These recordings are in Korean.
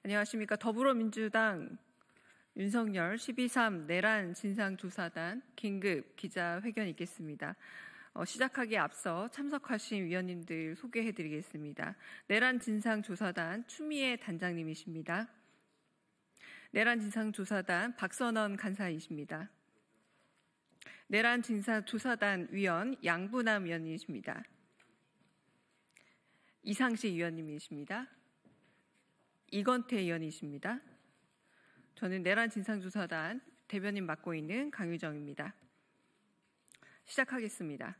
안녕하십니까. 더불어민주당 윤석열 12.3 내란 진상조사단 긴급 기자회견 있겠습니다. 시작하기에 앞서 참석하신 위원님들 소개해드리겠습니다. 내란 진상조사단 추미애 단장님이십니다. 내란 진상조사단 박선원 간사이십니다. 내란 진상조사단 위원 양부남 위원님이십니다. 이상식 위원님이십니다. 이건태 의원이십니다. 저는 내란 진상조사단 대변인 맡고 있는 강유정입니다. 시작하겠습니다.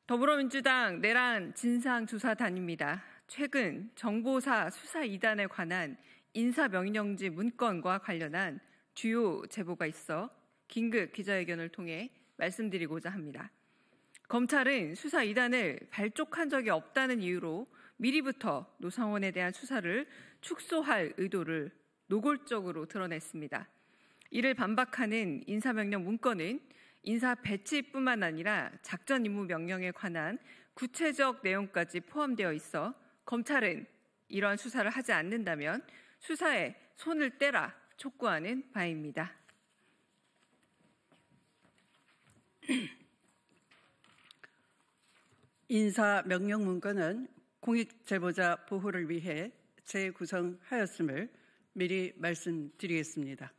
더불어민주당 내란 진상조사단입니다. 최근 정보사 수사 이단에 관한 인사명령지 문건과 관련한 주요 제보가 있어 긴급 기자회견을 통해 말씀드리고자 합니다. 검찰은 수사 이단을 발족한 적이 없다는 이유로 미리부터 노상원에 대한 수사를 축소할 의도를 노골적으로 드러냈습니다. 이를 반박하는 인사명령 문건은 인사 배치뿐만 아니라 작전 임무 명령에 관한 구체적 내용까지 포함되어 있어 검찰은 이러한 수사를 하지 않는다면 수사에 손을 떼라 촉구하는 바입니다. 인사명령 문건은 공익제보자 보호를 위해 재구성하였음을 미리 말씀드리겠습니다.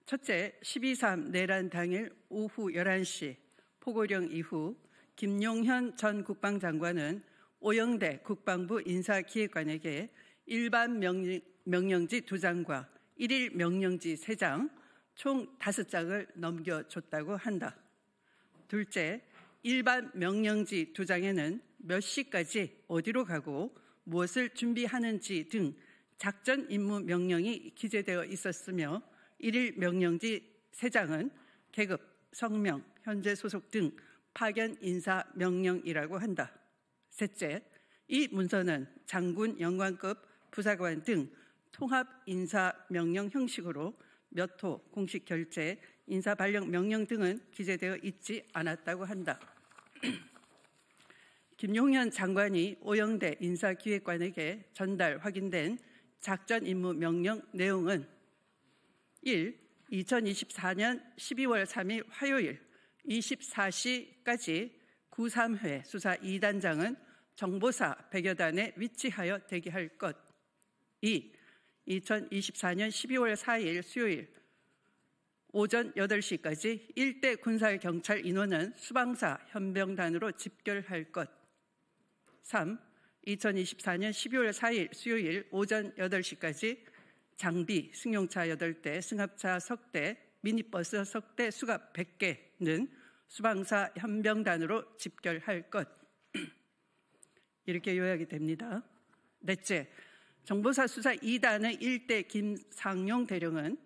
첫째, 12.3 내란 당일 오후 11시 포고령 이후 김용현 전 국방장관은 오영대 국방부 인사기획관에게 일반 명령지 2장과 1일 명령지 3장, 총 5장을 넘겨줬다고 한다. 둘째, 일반 명령지 2장에는 몇 시까지 어디로 가고 무엇을 준비하는지 등 작전 임무 명령이 기재되어 있었으며 1일 명령지 3장은 계급, 성명, 현재 소속 등 파견 인사 명령이라고 한다. 셋째, 이 문서는 장군 영관급 부사관 등 통합 인사 명령 형식으로 몇 호 공식 결재, 인사 발령 명령 등은 기재되어 있지 않았다고 한다. 김용현 장관이 오영대 인사기획관에게 전달 확인된 작전 임무 명령 내용은 1. 2024년 12월 3일 화요일 24시까지 93회 수사 2단장은 정보사 100여 단에 위치하여 대기할 것. 2. 2024년 12월 4일 수요일 오전 8시까지 일대 군사경찰 인원은 수방사 현병단으로 집결할 것. 3. 2024년 12월 4일 수요일 오전 8시까지 장비, 승용차 8대, 승합차 3대, 미니버스 3대 수갑 100개는 수방사 현병단으로 집결할 것. 이렇게 요약이 됩니다. 넷째, 정보사 수사 2단의 1대 김상용 대령은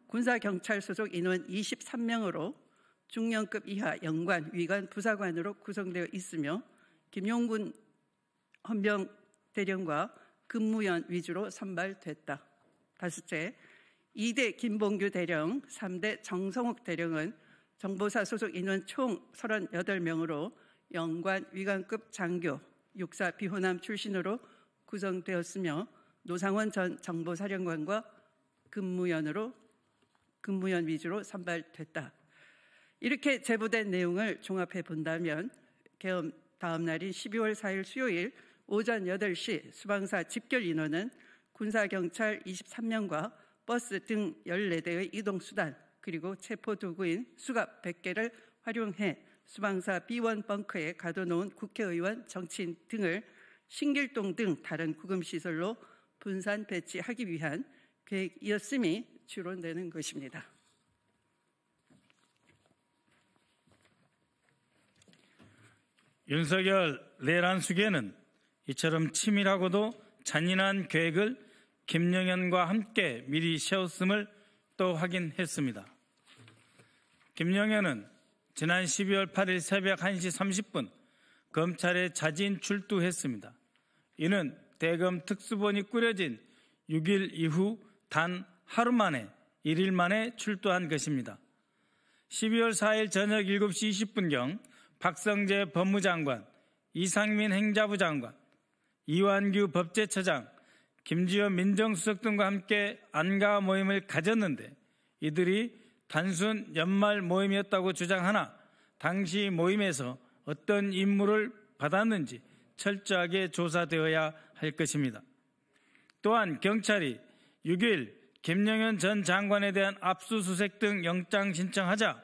군사경찰 소속 인원 23명으로 중령급 이하 영관, 위관, 부사관으로 구성되어 있으며 김용군 헌병 대령과 근무연 위주로 선발됐다. 다섯째, 2대 김봉규 대령, 3대 정성욱 대령은 정보사 소속 인원 총 38명으로 영관, 위관급 장교, 육사 비호남 출신으로 구성되었으며 노상원 전 정보사령관과 근무연 위주로 선발됐다. 이렇게 제보된 내용을 종합해 본다면 계엄 다음 날인 12월 4일 수요일 오전 8시 수방사 집결 인원은 군사경찰 23명과 버스 등 14대의 이동수단 그리고 체포도구인 수갑 100개를 활용해 수방사 B1 벙커에 가둬놓은 국회의원, 정치인 등을 신길동 등 다른 구금시설로 분산 배치하기 위한 계획이었음이 추론되는 것입니다. 윤석열 내란 수계는 이처럼 치밀하고도 잔인한 계획을 김영현과 함께 미리 세웠음을 또 확인했습니다. 김영현은 지난 12월 8일 새벽 1시 30분 검찰에 자진 출두했습니다. 이는 대검 특수본이 꾸려진 6일 이후 단 하루 만에 1일 만에 출두한 것입니다. 12월 4일 저녁 7시 20분경 박성재 법무장관, 이상민 행자부 장관, 이완규 법제처장, 김지현 민정수석 등과 함께 안가 모임을 가졌는데 이들이 단순 연말 모임이었다고 주장하나 당시 모임에서 어떤 임무를 받았는지 철저하게 조사되어야 할 것입니다. 또한 경찰이 6일 김용현 전 장관에 대한 압수수색 등 영장 신청하자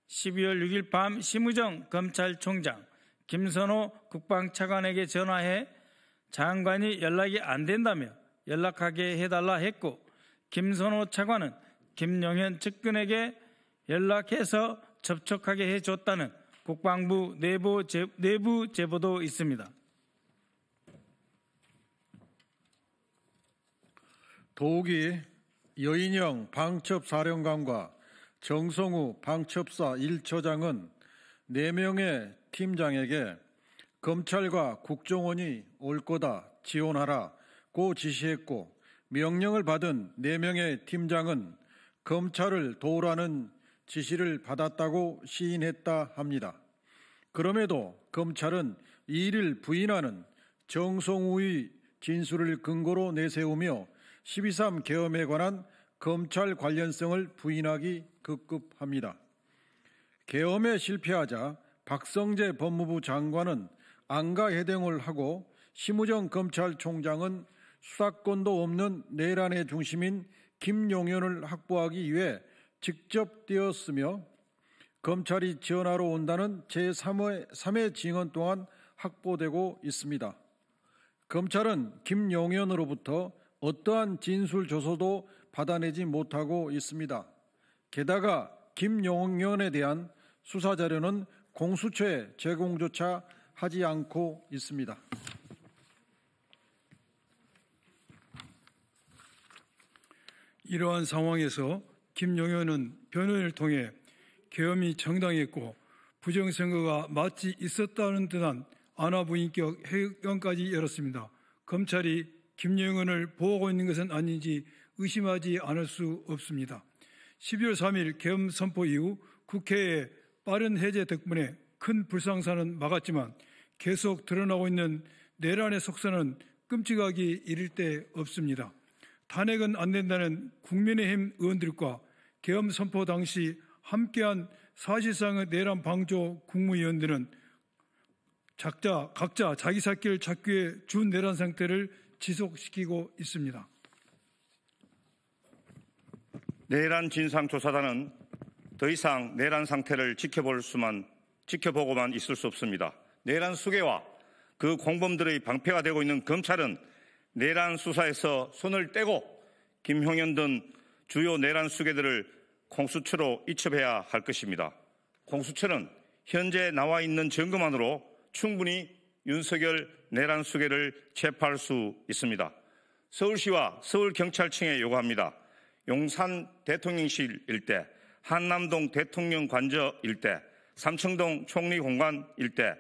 12월 6일 밤 심우정 검찰총장, 김선호 국방차관에게 전화해 장관이 연락이 안 된다며 연락하게 해달라 했고 김선호 차관은 김용현 측근에게 연락해서 접촉하게 해줬다는 국방부 내부 제보도 있습니다. 도욱이 여인영 방첩사령관과 정성우 방첩사 1처장은 4명의 팀장에게 검찰과 국정원이 올 거다 지원하라고 지시했고 명령을 받은 4명의 팀장은 검찰을 도우라는 지시를 받았다고 시인했다 합니다. 그럼에도 검찰은 이 일을 부인하는 정성우의 진술을 근거로 내세우며 12.3 계엄에 관한 검찰 관련성을 부인하기 급급합니다. 계엄에 실패하자 박성재 법무부 장관은 안가 해동을 하고 심우정 검찰총장은 수사권도 없는 내란의 중심인 김용현을 확보하기 위해 직접 뛰었으며 검찰이 지원하러 온다는 제3회 징언 또한 확보되고 있습니다. 검찰은 김용현으로부터 어떠한 진술 조서도 받아내지 못하고 있습니다. 게다가 김용현에 대한 수사 자료는 공수처에 제공조차 하지 않고 있습니다. 이러한 상황에서 김용현은 변호인을 통해 계엄이 정당했고 부정선거가 마치 있었다는 듯한 안하부인격 해명까지 열었습니다. 검찰이 김용현을 보호하고 있는 것은 아닌지 의심하지 않을 수 없습니다. 12월 3일 계엄 선포 이후 국회의 빠른 해제 덕분에 큰 불상사는 막았지만 계속 드러나고 있는 내란의 속사는 끔찍하기 이를 데 없습니다. 탄핵은 안 된다는 국민의힘 의원들과 계엄 선포 당시 함께한 사실상의 내란 방조 국무위원들은 각자 자기 살 길 찾기 위해 준 내란 상태를 지속시키고 있습니다. 내란 진상조사단은 더 이상 내란 상태를 지켜보고만 있을 수 없습니다. 내란 수괴와 그 공범들의 방패가 되고 있는 검찰은 내란 수사에서 손을 떼고 김용현 등 주요 내란 수괴들을 공수처로 이첩해야 할 것입니다. 공수처는 현재 나와 있는 증거만으로 충분히 윤석열 내란 수괴를 체포할 수 있습니다. 서울시와 서울경찰청에 요구합니다. 용산 대통령실 일대, 한남동 대통령 관저 일대, 삼청동 총리공관 일대,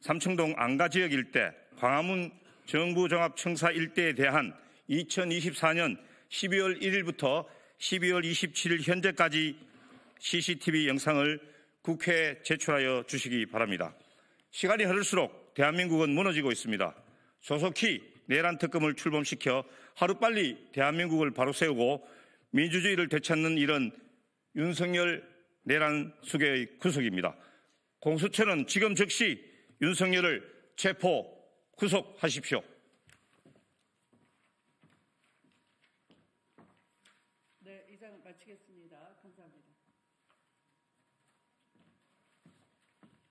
삼청동 안가지역 일대, 광화문 정부종합청사 일대에 대한 2024년 12월 1일부터 12월 27일 현재까지 CCTV 영상을 국회에 제출하여 주시기 바랍니다. 시간이 흐를수록 대한민국은 무너지고 있습니다. 조속히 내란 특검을 출범시켜 하루빨리 대한민국을 바로 세우고 민주주의를 되찾는 일은 윤석열 내란 수괴의 구속입니다. 공수처는 지금 즉시 윤석열을 체포, 구속하십시오. 네, 이상 마치겠습니다. 감사합니다.